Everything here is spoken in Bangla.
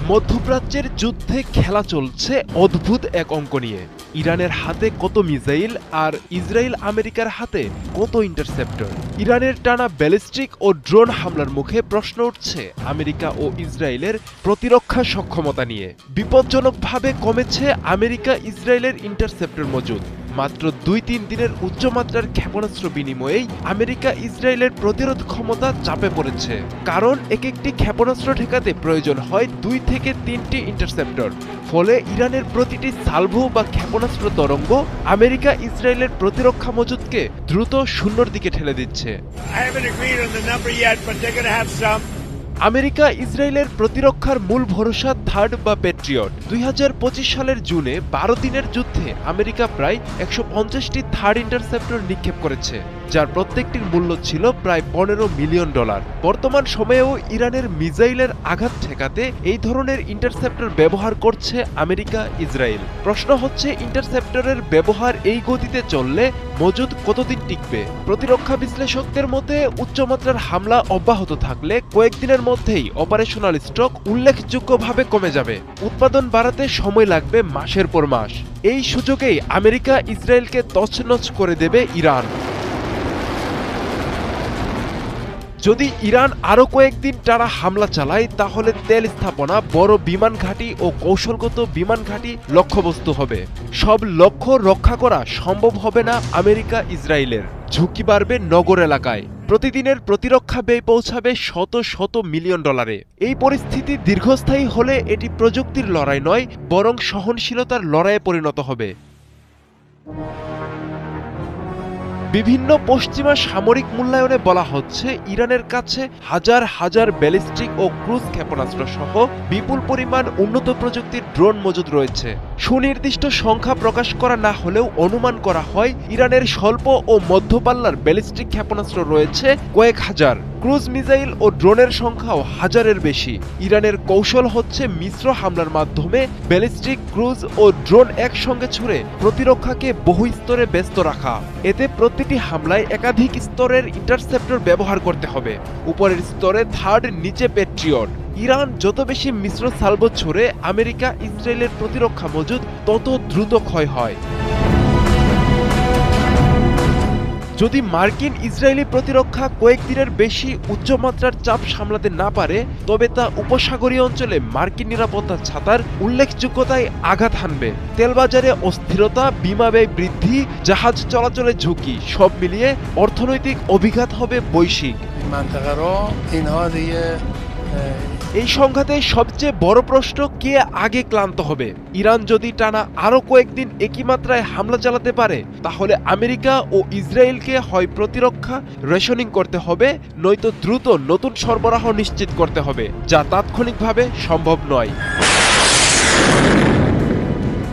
মধ্যপ্রাচ্যের যুদ্ধে খেলা চলছে অদ্ভুত এক অঙ্ক নিয়ে। ইরানের হাতে কত মিসাইল আর ইসরায়েল আমেরিকার হাতে কত ইন্টারসেপ্টর। ইরানের টানা ব্যালিস্টিক ও ড্রোন হামলার মুখে প্রশ্ন উঠছে আমেরিকা ও ইসরায়েলের প্রতিরক্ষা সক্ষমতা নিয়ে। বিপজ্জনকভাবে কমেছে আমেরিকা ইসরায়েলের ইন্টারসেপ্টর মজুদ। মাত্র ২-৩ দিনের উচ্চমাত্রার ক্ষেপণাস্ত্র বিনিময়েই আমেরিকা ইসরায়েলের প্রতিরোধ ক্ষমতা চাপে পড়েছে। কারণ এক একটি ক্ষেপণাস্ত্র ঠেকাতে প্রয়োজন হয় ২ থেকে ৩টি ইন্টারসেপ্টর। ফলে ইরানের প্রতিটি সালভো বা ক্ষেপণাস্ত্র তরঙ্গ আমেরিকা ইসরায়েলের প্রতিরক্ষা মজুদকে দ্রুত শূন্যর দিকে ঠেলে দিচ্ছে। আমেরিকা ইসরায়েলের প্রতিরক্ষার মূল ভরসা থার্ড বা প্যাট্রিয়ট। ২০২৫ সালের জুনে ১২ দিনের যুদ্ধে আমেরিকা প্রায় ১৫০টি থার্ড ইন্টারসেপ্টর নিক্ষেপ করেছে, যার প্রত্যেকটির মূল্য ছিল প্রায় $১৫ মিলিয়ন। বর্তমান সময়েও ইরানের মিসাইলের আঘাত ঠেকাতে এই ধরনের ইন্টারসেপ্টর ব্যবহার করছে আমেরিকা ইসরায়েল। প্রশ্ন হচ্ছে, ইন্টারসেপ্টরের ব্যবহার এই গতিতে চললে মজুদ কতদিন টিকবে? প্রতিরক্ষা বিশ্লেষকদের মতে উচ্চমাত্রার হামলা অব্যাহত থাকলে কয়েকদিনের মধ্যেই অপারেশনাল স্টক উল্লেখযোগ্যভাবে কমে যাবে। উৎপাদন বাড়াতে সময় লাগবে মাসের পর মাস। এই সুযোগেই আমেরিকা ইসরায়েলকে তছনছ করে দেবে ইরান। যদি ইরান আরও কয়েকদিন টানা হামলা চালায়, তাহলে তেল স্থাপনা, বড় বিমান ঘাঁটি ও কৌশলগত বিমান ঘাঁটি লক্ষ্যবস্তু হবে। সব লক্ষ্য রক্ষা করা সম্ভব হবে না আমেরিকা ইসরায়েলের। ঝুঁকি বাড়বে নগর এলাকায়। প্রতিদিনের প্রতিরক্ষা ব্যয় পৌঁছাবে শত শত মিলিয়ন ডলারে। এই পরিস্থিতি দীর্ঘস্থায়ী হলে এটি প্রযুক্তির লড়াই নয়, বরং সহনশীলতার লড়াইয়ে পরিণত হবে। বিভিন্ন পশ্চিমা সামরিক মূল্যায়নে বলা হচ্ছে, ইরানের কাছে হাজার হাজার ব্যালিস্টিক ও ক্রুজ ক্ষেপণাস্ত্র সহ বিপুল পরিমাণ উন্নত প্রযুক্তির ড্রোন মজুদ রয়েছে। সুনির্দিষ্ট সংখ্যা প্রকাশ করা না হলেও অনুমান করা হয় ইরানের স্বল্প ও মধ্যপাল্লার ব্যালিস্টিক ক্ষেপণাস্ত্র রয়েছে কয়েক হাজার। ক্রুজ মিসাইল ও ড্রোনের সংখ্যাও হাজারের বেশি। ইরানের কৌশল হচ্ছে মিশ্র হামলার মাধ্যমে ব্যালিস্টিক, ক্রুজ ও ড্রোন একসঙ্গে ছুড়ে প্রতিরক্ষাকে বহু স্তরে ব্যস্ত রাখা। এতে প্রতিটি হামলায় একাধিক স্তরের ইন্টারসেপ্টর ব্যবহার করতে হবে। উপরের স্তরে থার্ড, নিচে প্যাট্রিয়ট। ইরান যত বেশি মিশ্র সালভো ছুড়ে আমেরিকা ইসরায়েলের প্রতিরক্ষা মজুদ তত দ্রুত ক্ষয় হয়। যদি মার্কিন ইসরায়েলি প্রতিরক্ষা কয়েকদিনের বেশি উচ্চমাত্রার চাপ সামলাতে না পারে, তবে তা উপসাগরীয় অঞ্চলে মার্কিন নিরাপত্তা ছাতার উল্লেখযোগ্যতায় আঘাত হানবে। তেলবাজারে অস্থিরতা, বিমা ব্যয় বৃদ্ধি, জাহাজ চলাচলে ঝুঁকি, সব মিলিয়ে অর্থনৈতিক অভিঘাত হবে বৈশ্বিক। এই সংঘাতে সবচেয়ে বড় প্রশ্ন, কে আগে ক্লান্ত হবে? ইরান যদি টানা আরও কয়েকদিন একই মাত্রায় হামলা চালাতে পারে, তাহলে আমেরিকা ও ইসরায়েলকে হয় প্রতিরক্ষা রেশনিং করতে হবে, নয়তো দ্রুত নতুন সরবরাহ নিশ্চিত করতে হবে, যা তাৎক্ষণিকভাবে সম্ভব নয়।